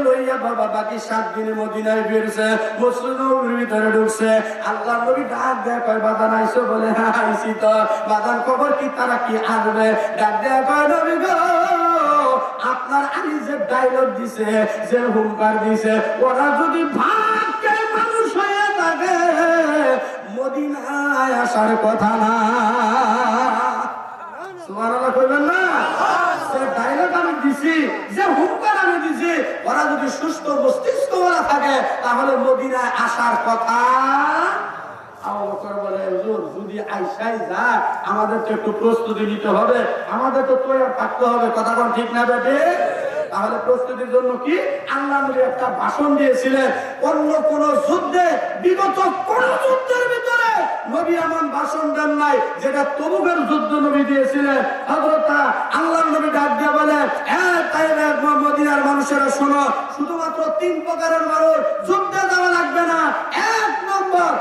লইয়া বাবা বাকি 7 দিনে মদিনায় ফিরছে, মসজিদ নববীর ভিতরে ঢুকছে। আল্লাহর নবী ডাক দেয়া কয় বাদান আইছো? বলে হ্যাঁ আইছি। তো বাদান খবর কি, তারা কি আসবে? ডাক দেয়া কয় নবী গো, আপনার আলী যে ডায়লগ দিছে, যে হুঙ্কার দিছে, ওরা যদি ভাগ্যে মানুষ হয়ে থাকে মদিনায় আসার কথা না। সুবহানাল্লাহ কইবেন না? যে ডায়লগ আমি দিছি, যে হুঙ্কার আমি দিছি, ওরা যদি সুস্থ মস্তিষ্ক ওরা থাকে তাহলে মদিনায় আসার কথা। আবু বকর বলে হুজুর যদি আইসাই যায় আমাদের তো একটু প্রস্তুতি নিতে হবে, আমাদের তো তৈরি থাকতে হবে। কথা কোন ঠিক না বেটে? তাহলে প্রস্তুতির জন্য কি আল্লাহ নবী একটা ভাষণ দিয়েছিলেন। অন্য কোন যুদ্ধে, বিগত কোন যুদ্ধের ভিতরে নবী এমন ভাষণ দেন নাই যেটা তবুকের যুদ্ধ নবী দিয়েছিলেন। হযরত আল্লাহ নবী ডাক দিয়ে বলে, মদিনার মানুষেরা শোনো, শুধুমাত্র 3 প্রকারের মানুষ যুদ্ধে যাওয়া লাগবে না। 1 নম্বর,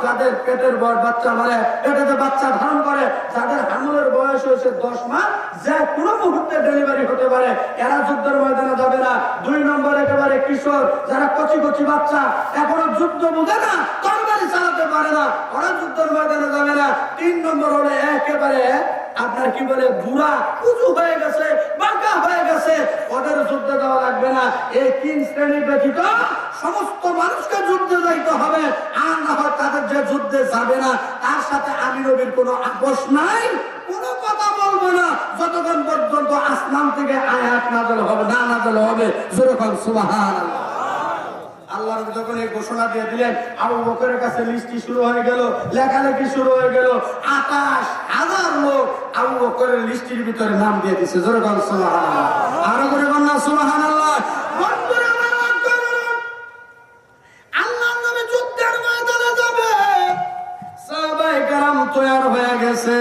যাদের পেটের বাচ্চা মানে পেটেতে বাচ্চা ধারণ করে, যাদের হামলের বয়স হয়েছে 10 মাস, যে কোনো মুহূর্তে ডেলিভারি হতে পারে, এরা যুদ্ধের ময়দানে যাবে না। 2 নম্বর, একেবারে কিশোর, যারা কচি কচি বাচ্চা, এখনো যুদ্ধ বুঝে না, তরবারি চালাতে পারে না, ওরা যুদ্ধের ময়দানে যাবে না। 3 নম্বর হলো একেবারে আপনার কি বলে বুড়া, উঁচু হয়ে গেছে, বাঁকা হয়ে গেছে, ওদের যুদ্ধে দেওয়া লাগবে না। এই 3 শ্রেণী ব্যতীত সমস্ত মানুষকে যুদ্ধে যাইতে হবে। আর না হয় তাদের যে যুদ্ধে যাবে না তার সাথে আমি নবীর কোনো আপোষ নাই, কোনো কথা বলবো না যতক্ষণ পর্যন্ত আসমান থেকে আয়াত নাযিল হবে না, নাযিল হবে। যেরকম সুবহানাল্লাহ। আল্লাহ যখন এই ঘোষণা দিয়ে দিলেন, আবু বকরের কাছে লিস্টি শুরু হয়ে গেল, লেখালেখি শুরু হয়ে গেল। 28,000 লোক আবু বকরের লিস্টির ভিতরে নাম দিয়ে দিচ্ছে। যেরকম সুবহানাল্লাহ। আরো করে বলনা সুবহানাল্লাহ। আল্লাহ নবী যুদ্ধের ময়দানে যাবে, সাহাবায়ে কেরাম তৈয়ার হয়ে গেছে।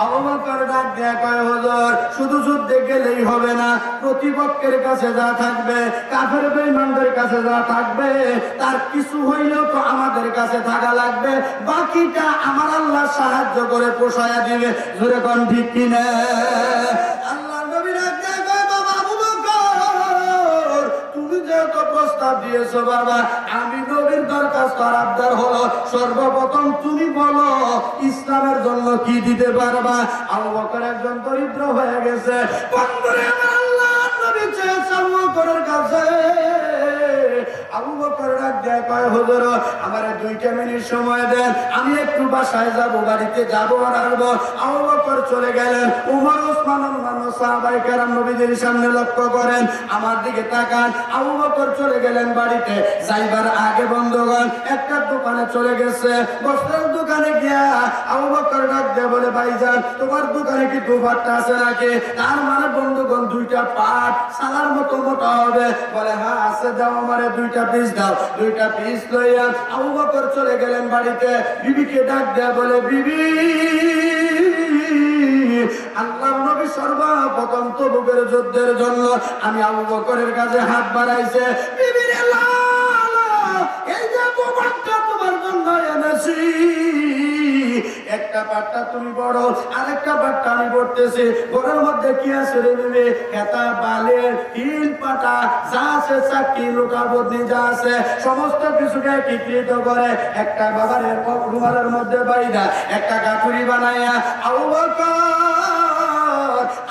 আবু বকর ডাক দেয়া কয় হুজুর শুধু যুদ্ধে গেলেই হবে না, প্রতিপক্ষের কাছে যা থাকবে, কাফের বেঈমানদের কাছে যা থাকবে, তার কিছু হইলেও তো আমাদের কাছে থাকা লাগবে, বাকিটা আমার আল্লাহ সাহায্য করে পোষায়া দিবে। জোরে কোন ঠিক কিনা? আল্লাহ নবী ডাক দেয়া কয় বাবা আবু বকর, তুমি যেহেতু প্রস্তাব দিয়েছো বাবা, আমি নবীর দরখাস্ত আর আবদার হলো সর্বপ্রথম তুমি বলো ইসলামের জন্য কি দিতে পারবা। আবু বকর একজন দরিদ্র হয়ে গেছে। বন্ধুরে আমার আল্লাহ নবী চেয়েছে আবু বকরের কাছে। আবু বকর ডাক দেয়া কয় হুজুর আমারে 2টা মিনিট সময় দেন, আমি একটু বাসায় যাব, বাড়িতে যাব আর আসবো। আবু বকর চলে গেলেন। উমর, ওসমান, অন্যান্য সাহাবায়ে কেরাম নবীদের সামনে লক্ষ্য করেন, আমার দিকে তাকান। আবু বকর চলে গেলেন বাড়িতে। যাইবার আগে বন্ধুগণ একটা দোকানে চলে গেছে। বস্ত্রের দোকানে গিয়া আবু বকর ডাক দিয়ে বলে ভাইজান তোমার দোকানে কি দুপাট্টা আছে নাকি? তার মানে বন্ধুগণ 2টা পাট সালার মতো মোটা হবে। বলে হ্যাঁ আছে, দাও আমারে 2টা পিস দাও। 2টা পিস লইয়া আবু বকর চলে গেলেন বাড়িতে। বিবিকে ডাক দেয়া বলে বিবি, আল্লাহ নবী সর্বপ্রথম তবুকের যুদ্ধের জন্য আমি আবু বকরের কাছে হাত বাড়াইছে। বিবি রে লালা, এই যে তোমারটা তোমার জন্য এনেছি, একটা পাট্টা তুমি বড়, আরেকটা পাট্টা আমি পড়তেছি। ঘরের মধ্যে কি আছে রে বিবি? খেতা, বালের, হিল, পাটা, যা আছে, চাকি, লোটা, বদনি যা আছে সমস্ত কিছুকে একত্রিত করে একটা বাবার রুমালের মধ্যে বাইদা একটা গাঠুরি বানাইয়া আবু বকর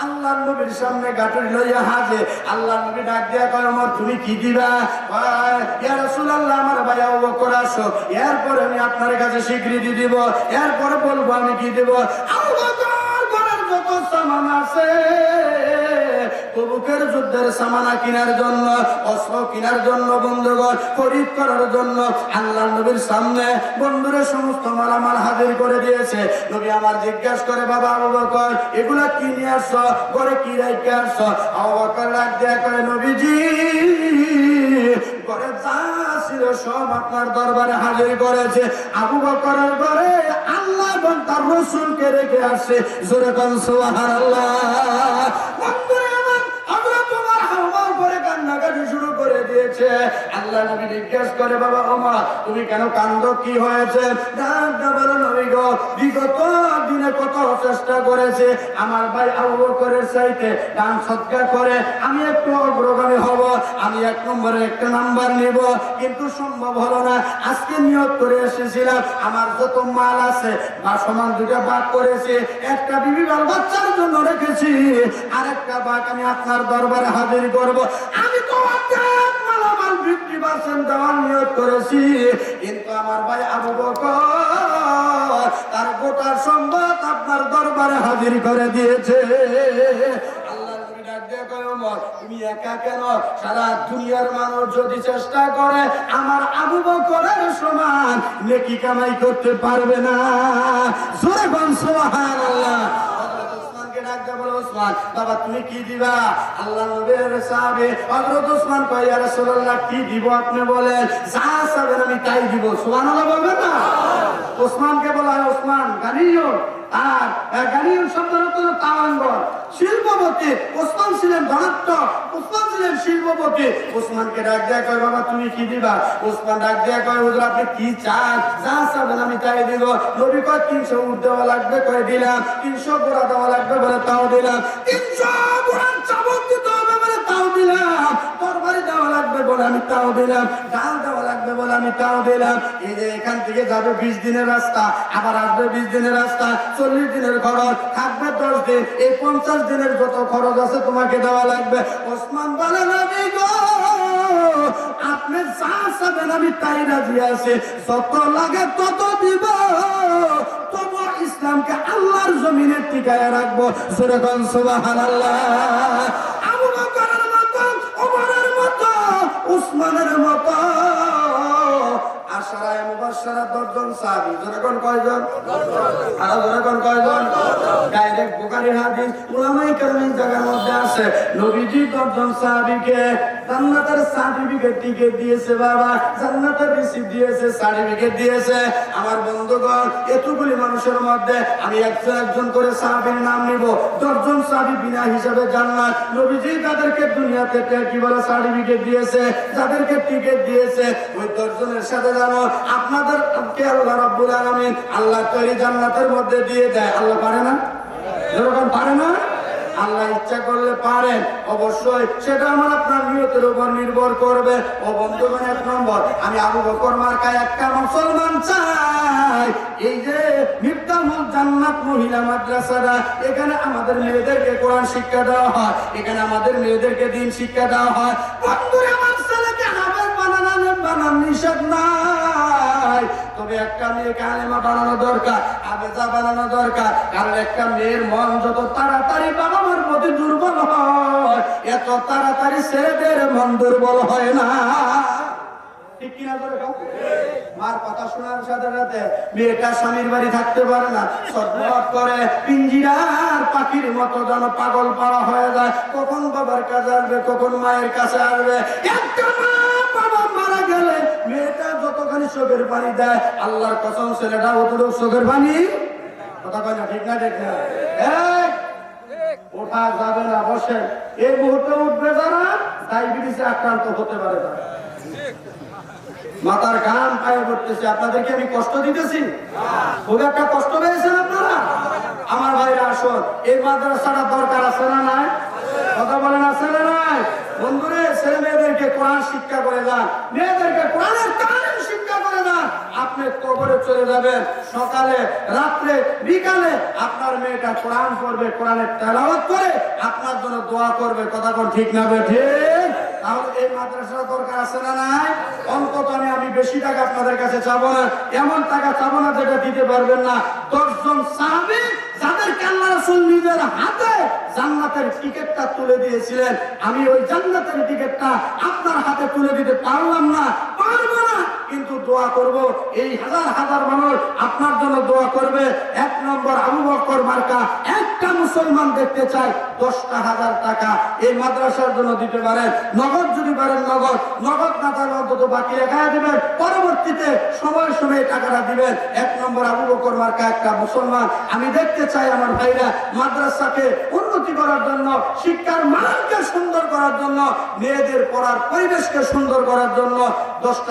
আল্লাহর নবীর সামনে গাঠুরি লইয়া হাজির। আল্লাহর নবী ডাক দিয়া কয় ওমর তুমি কি দিবা? ইয়া রাসূলুল্লাহ আমার ভাই আবু বকর আসো, এরপর আমি আপনার কাছে স্বীকৃতি দিব, এরপরে বলবো আমি কি দেব। আবু বকর ঘরের যত সামান আছে তবুকের যুদ্ধের সামানা কেনার জন্য, অস্ত্র কেনার জন্য, বন্ধুগণ খরিদ করার জন্য আল্লাহর নবীর সামনে বন্ধুরা সমস্ত মালামাল হাজির করে দিয়েছে। নবী আমার জিজ্ঞাসা করে বাবা আবু বকর এগুলা কি নিয়ে আসছো, ঘরে কি রাইখে আসছো? আবু বকর ডাক দেয়া কয় নবীজি ঘরে যা ছিল সব আপনার দরবারে হাজির করেছে। আবু বকরের ঘরে আল্লাহ এবং তার রাসূলকে রেখে আসছে। জোরে কোন সুবহানাল্লাহ। বন্ধুরা আমার হযরত ওমর হাওমাও করে কান্নাকাটি শুরু করে দিয়েছে। এসে আল্লাহ নবী জিজ্ঞেস করে, বাবা ওমর তুমি কেন কান্দো, কি হয়েছে? নবী গো, বিগত দিনে কত চেষ্টা করেছে আমার ভাই আবু বকরের চাইতে দান সৎকার করে আমি একটু অগ্রগামী হব, আমি 1 নম্বরে একটা নাম্বার নেব, কিন্তু সম্ভব হলো না। আজকে নিয়ত করে এসেছিলাম আমার যত মাল আছে বা সমান 2টা ভাগ করেছি, একটা বিবি বাল বাচ্চার জন্য রেখেছি, আর একটা ভাগ আমি আপনার দরবারে হাজির করব। আমি তো 50% দেওয়ার নিয়ত করেছি, কিন্তু আমার ভাই আবু বকর তার গোটা সম্পদ আপনার দরবারে হাজির করে দিয়েছে। তুমি একা কেন? সারা দুনিয়ার মানুষ যদি চেষ্টা করে আমার আবু বকরের সমান নেকি কামাই করতে পারবে না। জোরে বল সুবহানাল্লাহ। বাবা তুমি কি দিবা? আল্লাহ নবীর সাহাবী হযরত ওসমান কয়, ইয়া রাসূলুল্লাহ কি দিব আপনি বলেন, যা চাবেন আমি তাই দিব। সুবহানাল্লাহ বলবেন না? ওসমানকে বলা হয় ওসমান গানিয়ুন, আর গানিয়ুন শব্দের অর্থ হলো তাওয়াঙ্গর, শিল্পপতি। ওসমান ছিলেন ধনাত্মক, ওসমান ছিলেন শিল্পপতি। ওসমানকে ডাক দেয়া কয়, বাবা তুমি কি দিবা? ওসমান ডাক দেয়া কয়, হুজুর আপনি কি চান? যা চাবেন আমি তাই দিব। নবী কয় 300 উট দেওয়া লাগবে, কয় দিলাম। 300 ঘোড়া দেওয়া লাগবে বলে তাও দিলাম। 300 ঘোড়ার চাবুক দিতে হবে বলে তাও দিলাম। তরবারি দেওয়া লাগবে বলে আমি তাও দিলাম। ডাল দেওয়া লাগবে বলে আমি তাও দিলাম। এই যে এখান থেকে যাবে 20 দিনের রাস্তা, আবার আসবে 20 দিনের রাস্তা, 40 দিনের খরচ, থাকবে 10 দিন, এই 50 দিনের যত খরচ আছে তোমাকে দেওয়া লাগবে। ওসমান বলে, নবী গো আপনি যা চাবেন আমি তাই রাজি আছি, যত লাগে তত দিব, তবু ইসলামকে আল্লাহর জমিনে টিকায় রাখবো। যেরকম সুবহানাল্লাহ। আবু বকরের মতো, ওমরের মতো, উসমানের মতো আশারায়ে মুবাশশারা 10 জন সাহাবী। যেরকম কয়জন? আর যেরকম কয়জন? ডাইরেক্ট বুখারীর হাদিস, উলামায়ে কেরামের জায়গার মধ্যে আছে নবীজি 10 জন সাহাবীকে জান্নাতের সার্টিফিকেট টিকেট দিয়েছে। বাবা জান্নাতের রিসিপ্ট দিয়েছে, সার্টিফিকেট দিয়েছে। আমার বন্ধুগণ এতগুলি মানুষের মধ্যে আমি একজন করে সাহাবীর নাম নিব। 10 জন সাহাবী বিনা হিসাবে জান্নাত। নবীজি তাদেরকে দুনিয়াতে কি বলে সার্টিফিকেট দিয়েছে, যাদেরকে টিকেট দিয়েছে, ওই 10 জনের সাথে জানো আপনাদেরকে আল্লাহ রাব্বুল আলামিন আল্লাহ তৈরি জান্নাতের মধ্যে দিয়ে দেয়। আল্লাহ পারে না? যেরকম পারে না, আল্লাহ ইচ্ছা করলে পারেন। অবশ্যই সেটা আমার আপনার নিয়তের উপর নির্ভর করবে। ও বন্ধুগণ 1 নম্বর, আমি আবু বকর মার্কায় একটা মুসলমান চাই। এই যে মিফতাহুল জান্নাত মহিলা মাদ্রাসাটা, এখানে আমাদের মেয়েদেরকে কোরআন শিক্ষা দেওয়া হয়, এখানে আমাদের মেয়েদেরকে দ্বীন শিক্ষা দেওয়া হয়। বন্ধুরা আমার ছেলেকে হাফেজ বানানো নিষেধ নাই, তবে একটা মেয়েকে আলেমা বানানো দরকার, হাফেজা বানানো দরকার। কারণ একটা মেয়ের মন যত তাড়াতাড়ি বাবা মার প্রতি দুর্বল হয়, এত তাড়াতাড়ি ছেলেদের মন দুর্বল হয় না। ঠিক কিনা করে মার কথা শোনার সাথে সাথে মেয়েটা স্বামীর বাড়ি থাকতে পারে না, ছটফট করে, পিঞ্জিরার পাখির মতো যেন পাগল পাড়া হয়ে যায়। কখন বাবার কাছে আসবে, কখন মায়ের কাছে আসবে। একটা মা বাবা মারা গেলে মেয়েটা যতখানি চোখের পানি দেয়, আল্লাহর কসম ছেলেটা অতটুকু চোখের পানি। কথা কয় না? ঠিক না? ঠিক না? ওঠা যাবে না, বসে। এই মুহূর্তে উঠবে যারা ডায়াবেটিসে আক্রান্ত হতে পারে না। মাথার ঘাম পায়ে পড়তেছে। আপনাদেরকে আমি কষ্ট দিতেছি? খুব একটা কষ্ট পেয়েছেন আপনারা? আমার ভাইরা আসুন, এই মাদ্রাসাটা দরকার আছে না নাই? কথা বলেন আছে না নাই? বন্ধুরে ছেলে মেয়েদেরকে কোরআন শিক্ষা করে যান, মেয়েদেরকে কোরআনের তালিম শিক্ষা করে যান। আপনি কবরে চলে যাবেন, সকালে রাত্রে বিকালে আপনার মেয়েটা কোরআন পড়বে, কোরআনের তেলাওয়াত করে আপনার জন্য দোয়া করবে। কথা কোন ঠিক না বেঠিক? তাহলে এই মাদ্রাসার দরকার আছে না নাই? অন্তত আমি বেশি টাকা আপনাদের কাছে চাবো না, এমন টাকা চাবো না যেটা দিতে পারবেন না। 10 জন সাহাবী যাদেরকে আল্লাহ রাসূল নিজের হাতে জান্নাতের টিকেটটা তুলে দিয়েছিলেন, আমি ওই জান্নাতের টিকেটটা আপনার হাতে তুলে দিতে পারলাম না, পারবো না, কিন্তু দোয়া করব। এই হাজার হাজার মানুষ আপনার জন্য দোয়া করবে। 1 নম্বর আবু বকর মার্কা একটা মুসলমান দেখতে চাই 10,000 টাকা এই মাদ্রাসার জন্য দিতে পারেন। নগদ যদি পারেন নগদ, নগদ না তাহলে অন্তত বাকি রেখা দিবেন, পরবর্তীতে সময় সময় টাকাটা দিবেন। 1 নম্বর আবু বকর মার্কা একটা মুসলমান আমি দেখতে চাই। আমার ভাইরা মাদ্রাসাকে উন্নতি করার জন্য, শিক্ষার মানকে সুন্দর করার জন্য, মেয়েদের পড়ার পরিবেশকে সুন্দর করার জন্য 10টা